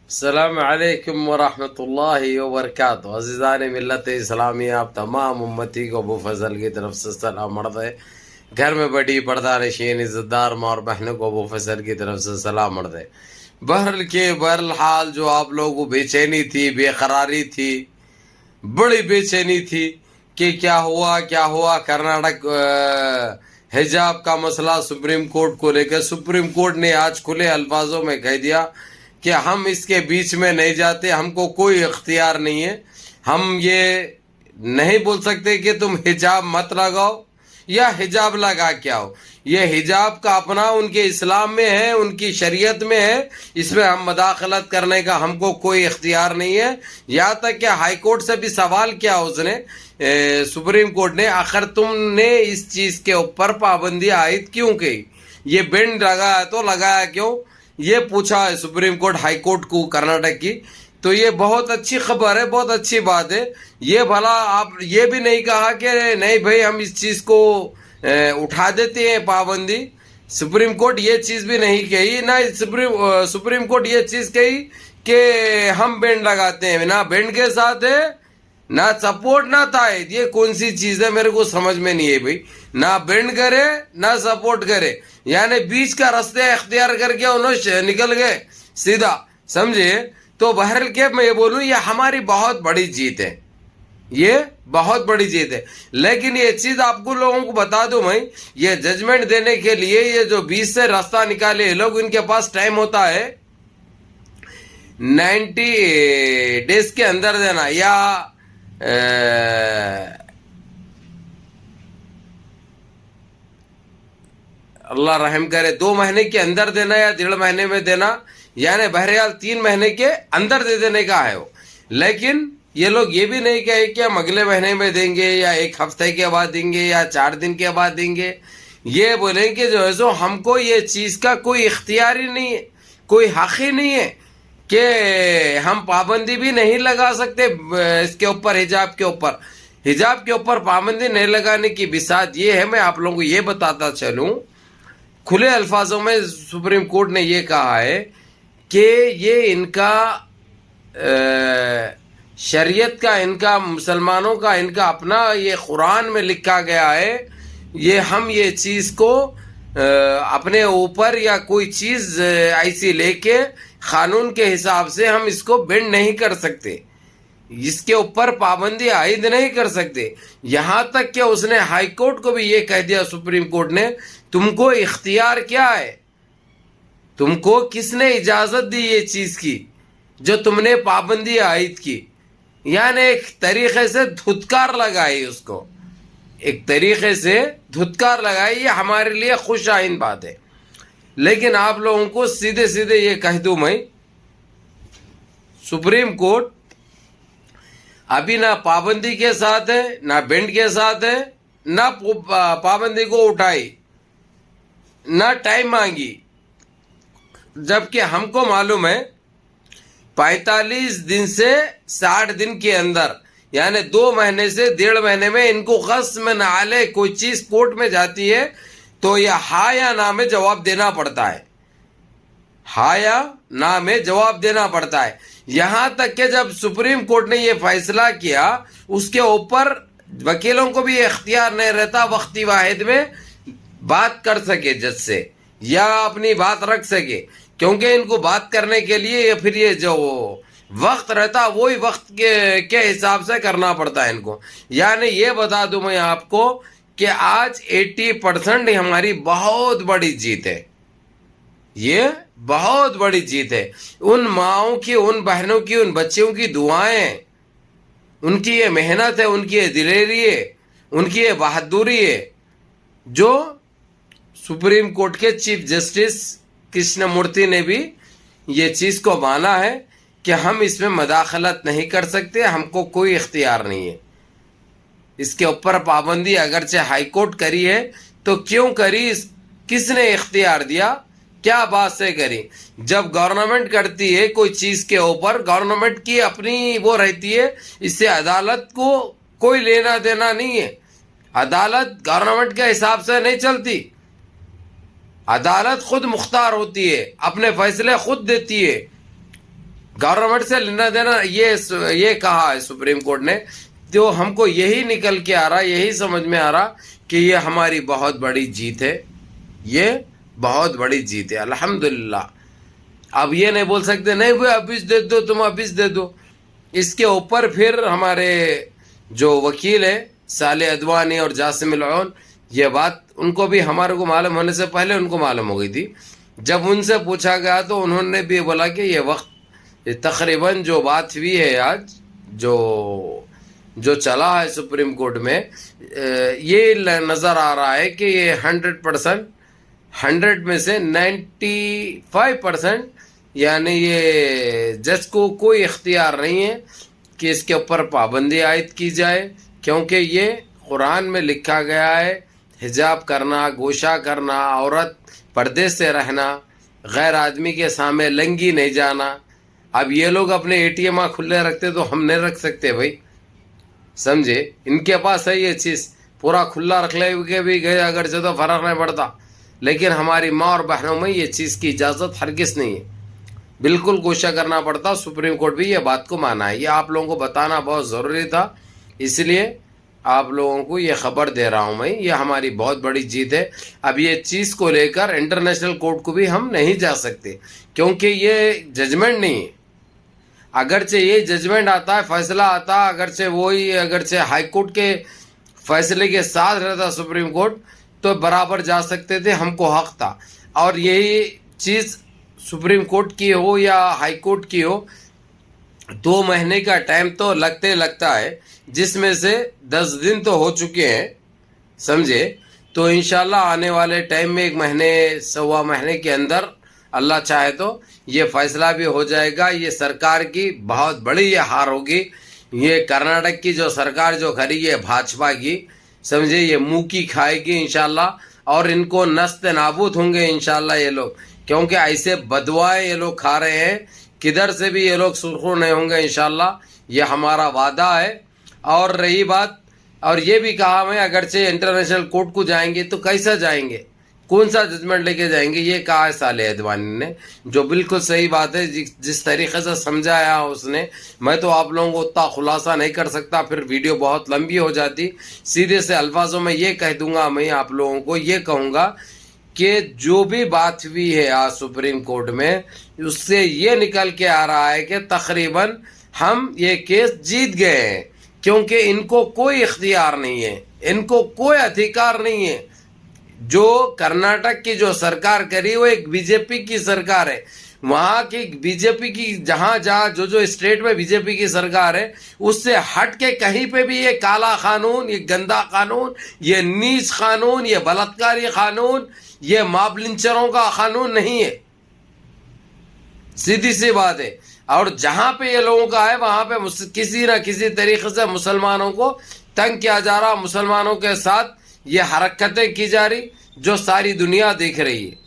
السلام علیکم ورحمۃ اللہ وبرکاتہ۔ عزیزان ملت اسلامی، آپ تمام امتی کو ابو فضل کی طرف سے سلام عرض ہے۔ گھر میں بڑی پردہ نشین عزت دار ماں اور بہنوں کو ابو فضل کی طرف سے سلام عرض ہے۔ بہرحال جو آپ لوگوں کو بے چینی تھی، بے قراری تھی، بڑی بے چینی تھی کہ کیا ہوا کرناٹک حجاب کا مسئلہ سپریم کورٹ کو لے کے سپریم کورٹ نے آج کھلے الفاظوں میں کہہ دیا کہ ہم اس کے بیچ میں نہیں جاتے، ہم کو کوئی اختیار نہیں ہے۔ ہم یہ نہیں بول سکتے کہ تم حجاب مت لگاؤ یا حجاب لگا کے آؤ۔ یہ حجاب کا اپنا ان کے اسلام میں ہے، ان کی شریعت میں ہے، اس میں ہم مداخلت کرنے کا ہم کو کوئی اختیار نہیں ہے۔ یہاں تک کہ ہائی کورٹ سے بھی سوال کیا اس نے، سپریم کورٹ نے، آخر تم نے اس چیز کے اوپر پابندی عائد کیوں کی؟ یہ بینڈ لگایا تو لگایا کیوں؟ یہ پوچھا ہے سپریم کورٹ ہائی کورٹ کو کرناٹک کی۔ تو یہ بہت اچھی خبر ہے، بہت اچھی بات ہے۔ یہ بھلا آپ یہ بھی نہیں کہا کہ نہیں بھائی ہم اس چیز کو اٹھا دیتے ہیں پابندی۔ سپریم کورٹ یہ چیز بھی نہیں کہی، نہ سپریم کورٹ یہ چیز کہی کہ ہم بینڈ لگاتے ہیں، نہ بینڈ کے ساتھ ہے، نہ سپورٹ نہ تائید۔ یہ کون سی چیز ہے میرے کو سمجھ میں نہیں ہے بھائی، نہ بینڈ کرے نہ سپورٹ کرے، یعنی بیچ کا راستے اختیار کر کے انہوں نکل گئے سیدھا، سمجھے؟ تو بہرحال کہ میں یہ بولوں، یہ ہماری بہت بڑی جیت ہے، یہ بہت بڑی جیت ہے۔ لیکن یہ چیز آپ کو لوگوں کو بتا دوں میں، یہ ججمنٹ دینے کے لیے یہ جو 20 سے راستہ نکالے لوگ، ان کے پاس ٹائم ہوتا ہے 90 ڈیز کے اندر دینا، یا اللہ رحم کرے 2 مہینے کے اندر دینا یا 1.5 مہینے میں دینا، یعنی بہرحال 3 مہینے کے اندر دے دینے کا ہے وہ۔ لیکن یہ لوگ یہ بھی نہیں کہے کہ ہم اگلے مہینے میں دیں گے یا 1 ہفتے کے بعد دیں گے یا 4 دن کے بعد دیں گے۔ یہ بولیں کہ جو ہے سو ہم کو یہ چیز کا کوئی اختیار ہی نہیں ہے، کوئی حق ہی نہیں ہے کہ ہم پابندی بھی نہیں لگا سکتے اس کے اوپر، حجاب کے اوپر پابندی نہیں لگانے کی بساط یہ ہے۔ میں آپ لوگوں کو یہ بتاتا چلوں، کھلے الفاظوں میں سپریم کورٹ نے یہ کہا ہے کہ یہ ان کا شریعت کا، ان کا مسلمانوں کا، ان کا اپنا یہ قرآن میں لکھا گیا ہے، یہ ہم یہ چیز کو اپنے اوپر یا کوئی چیز ایسی لے کے قانون کے حساب سے ہم اس کو بینڈ نہیں کر سکتے، اس کے اوپر پابندی عائد نہیں کر سکتے۔ یہاں تک کہ اس نے ہائی کورٹ کو بھی یہ کہہ دیا، سپریم کورٹ نے، تم کو اختیار کیا ہے؟ تم کو کس نے اجازت دی یہ چیز کی جو تم نے پابندی عائد کی؟ یعنی ایک طریقے سے دھتکار لگائی، اس کو ایک طریقے سے دھتکار لگائی۔ یہ ہمارے لیے خوش آئند بات ہے۔ لیکن آپ لوگوں کو سیدھے یہ کہہ دوں میں، سپریم کورٹ ابھی نہ پابندی کے ساتھ ہے، نہ بینڈ کے ساتھ ہے، نہ پابندی کو اٹھائی، نہ ٹائم مانگی، جبکہ ہم کو معلوم ہے 45 دن سے 60 دن کے اندر، یعنی 2 مہینے سے 1.5 مہینے میں ان کو قسم نہ علیہ کوئی چیز کورٹ میں جاتی ہے تو یہ ہاں یا نہ میں جواب دینا پڑتا ہے، ہاں یا نہ میں جواب دینا پڑتا ہے۔ یہاں تک کہ جب سپریم کورٹ نے یہ فیصلہ کیا، اس کے اوپر وکیلوں کو بھی اختیار نہیں رہتا وقتی واحد میں بات کر سکے جج سے یا اپنی بات رکھ سکے، کیونکہ ان کو بات کرنے کے لیے پھر یہ جو وقت رہتا وہی وقت کے حساب سے کرنا پڑتا ہے ان کو۔ یعنی یہ بتا دوں میں آپ کو کہ آج 80% ہماری بہت بڑی جیت ہے، یہ بہت بڑی جیت ہے۔ ان ماؤں کی، ان بہنوں کی، ان بچوں کی دعائیں، ان کی یہ محنت ہے، ان کی یہ دلیری ہے، ان کی یہ بہادری ہے، جو سپریم کورٹ کے چیف جسٹس کرشن مورتی نے بھی یہ چیز کو مانا ہے کہ ہم اس میں مداخلت نہیں کر سکتے، ہم کو کوئی اختیار نہیں ہے اس کے اوپر پابندی۔ اگرچہ ہائی کورٹ کری ہے تو کیوں کری، کس نے اختیار دیا، کیا بات سے کری؟ جب گورنمنٹ کرتی ہے کوئی چیز کے اوپر، گورنمنٹ کی اپنی وہ رہتی ہے، اس سے عدالت کو کوئی لینا دینا نہیں ہے۔ عدالت گورنمنٹ کے حساب سے نہیں چلتی، عدالت خود مختار ہوتی ہے، اپنے فیصلے خود دیتی ہے۔ गवर्नमेंट से लेना देना ये कहा है सुप्रीम कोर्ट ने, तो हमको यही निकल के आ रहा, यही समझ में आ रहा कि ये हमारी बहुत बड़ी जीत है, ये बहुत बड़ी जीत है अल्हम्दुलिल्लाह। अब ये नहीं बोल सकते नहीं भाई अभी दे दो, तुम अभी दे दो। इसके ऊपर फिर हमारे जो वकील है साले अदवानी और जासिम अल-ओन, ये बात उनको भी हमारे को मालूम होने से पहले उनको मालूम हो गई थी। जब उनसे पूछा गया तो उन्होंने भी बोला कि ये वक्त तकरीबन जो बात हुई है आज, जो चला है सुप्रीम कोर्ट में, ये नज़र आ रहा है कि ये 100% 100 में से 95% यानी ये जज को कोई इख्तियार नहीं है कि इसके ऊपर पाबंदी आयद की जाए, क्योंकि ये कुरान में लिखा गया है हिजाब करना, गोशा करना, औरत पर्दे से रहना, गैर आदमी के सामने लंगी नहीं जाना। अब ये लोग अपने एटीएम खुले रखते तो हम नहीं रख सकते भाई, समझे? इनके पास है ये चीज़, पूरा खुला रख ले के भी गए अगर से तो फर्क नहीं पड़ता, लेकिन हमारी माँ और बहनों में ये चीज़ की इजाज़त हरगिज़ नहीं है, बिल्कुल गोशा करना पड़ता। सुप्रीम कोर्ट भी ये बात को माना है। ये आप लोगों को बताना बहुत ज़रूरी था, इसलिए आप लोगों को ये ख़बर दे रहा हूँ मैं। ये हमारी बहुत बड़ी जीत है। अब ये चीज़ को लेकर इंटरनेशनल कोर्ट को भी हम नहीं जा सकते, क्योंकि ये जजमेंट नहीं है। अगरचे ये जजमेंट आता है, फैसला आता, अगरचे हाई कोर्ट के फैसले के साथ रहता सुप्रीम कोर्ट, तो बराबर जा सकते थे, हमको हक था। और यही चीज़ सुप्रीम कोर्ट की हो या हाई कोर्ट की हो, 2 महीने का टाइम तो लगता है, जिसमें से 10 दिन तो हो चुके हैं, समझे? तो इंशाल्लाह आने वाले टाइम में 1 महीने सवा महीने के अंदर अल्लाह चाहे तो ये फैसला भी हो जाएगा। ये सरकार की बहुत बड़ी ये हार होगी। ये कर्नाटक की जो सरकार जो खड़ी है भाजपा की, समझे, ये मुंह की खाएगी इंशाल्लाह, और इनको नस्त नाबूद होंगे इंशाल्लाह ये लोग, क्योंकि ऐसे बदवाएं ये लोग खा रहे हैं, किधर से भी ये लोग सुरखरू नहीं होंगे इंशाल्लाह, ये हमारा वादा है। और रही बात, और ये भी कहा मैं, अगरचे इंटरनेशनल कोर्ट को जाएंगे तो कैसा जाएंगे, कौन सा जजमेंट लेके जाएंगे, ये कहा है साले अदवानी ने, जो बिल्कुल सही बात है। जिस तरीके से समझाया उसने, मैं तो आप लोगों को उतना खुलासा नहीं कर सकता, फिर वीडियो बहुत लंबी हो जाती। सीधे से अल्फाजों में ये कह दूंगा, मैं आप लोगों को ये कहूँगा कि जो भी बात हुई है आज सुप्रीम कोर्ट में, उससे ये निकल के आ रहा है कि तकरीबन हम ये केस जीत गए हैं, क्योंकि इनको कोई इख्तियार नहीं है, इनको कोई अधिकार नहीं है। जो कर्नाटक की जो सरकार करी वो एक बीजेपी की सरकार है, वहाँ की बीजेपी की जहाँ जो स्टेट में बीजेपी की सरकार है, उससे हट के कहीं पे भी ये काला कानून, ये गंदा कानून, ये नीच कानून, ये बलात्कारी कानून, ये मॉब लिंचरों का कानून नहीं है, सीधी सी बात है। और जहाँ पे ये लोगों का है वहाँ पे किसी न किसी तरीके से मुसलमानों को तंग किया जा रहा, मुसलमानों के साथ ये हरकतें की जा रही, जो सारी दुनिया देख रही है।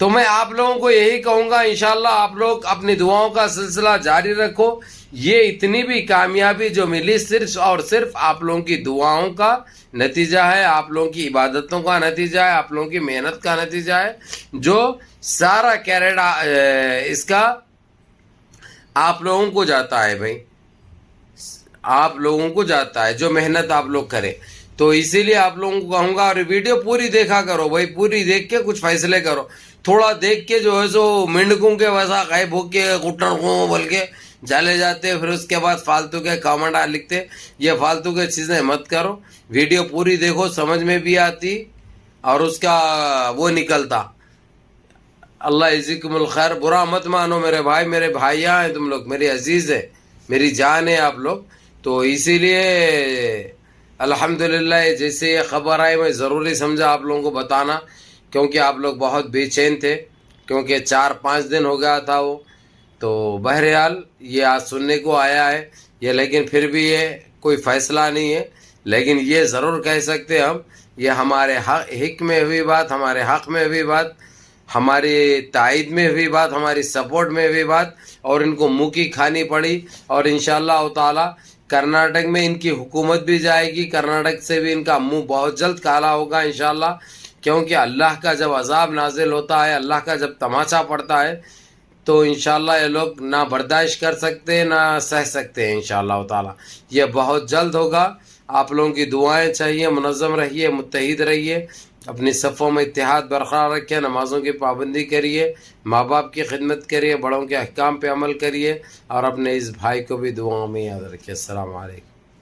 तो मैं आप लोगों को यही कहूँगा, इंशाल्लाह आप लोग अपनी दुआओं का सिलसिला जारी रखो। ये इतनी भी कामयाबी जो मिली सिर्फ और सिर्फ आप लोगों की दुआओं का नतीजा है, आप लोगों की इबादतों का नतीजा है, आप लोगों की मेहनत का नतीजा है, जो सारा क्रेडिट इसका आप लोगों को जाता है भाई, आप लोगों को जाता है, जो मेहनत आप लोग करें। तो इसीलिए आप लोगों को कहूँगा, और वीडियो पूरी देखा करो भाई, पूरी देख के कुछ फैसले करो। थोड़ा देख के जो है सो मिंडकों के वैसा गायब होके घुटन को बोल के चले जाते, फिर उसके बाद फालतू के कमेंट लिखते, ये फालतू के चीज़ें मत करो। वीडियो पूरी देखो, समझ में भी आती और उसका वो निकलता। अल्लाह इज़्ज़िकुमुल खैर, बुरा मत मानो मेरे भाई, मेरे भाइयाँ हैं तुम लोग, मेरी अजीज़ है, मेरी जान है आप लोग। तो इसीलिए अल्हम्दुलिल्लाह जैसे ये ख़बर आई मैं ज़रूरी समझा आप लोगों को बताना, क्योंकि आप लोग बहुत बेचैन थे, क्योंकि 4-5 दिन हो गया था वो। तो बहरहाल ये आज सुनने को आया है ये, लेकिन फिर भी ये कोई फ़ैसला नहीं है। लेकिन ये ज़रूर कह सकते हम, ये हमारे हिक में हुई बात, हमारे हक़ में हुई बात, हमारी तायद में हुई बात, हमारी सपोर्ट में हुई बात, और इनको मुँह की खानी पड़ी। और इंशाअल्लाह ताला कर्नाटक में इनकी हुकूमत भी जाएगी, कर्नाटक से भी इनका मुंह बहुत जल्द काला होगा इंशाअल्लाह, क्योंकि अल्लाह का जब अजाब नाजिल होता है, अल्लाह का जब तमाचा पड़ता है, تو انشاءاللہ یہ لوگ نہ برداشت کر سکتے نہ سہ سکتے ہیں انشاءاللہ تعالی. یہ بہت جلد ہوگا. آپ لوگوں کی دعائیں چاہیے. منظم رہیے, متحد رہیے, اپنی صفوں میں اتحاد برقرار رکھیں, نمازوں کی پابندی کریے, ماں باپ کی خدمت کریے, بڑوں کے احکام پہ عمل کریے, اور اپنے اس بھائی کو بھی دعاؤں میں یاد رکھیے. السلام علیکم.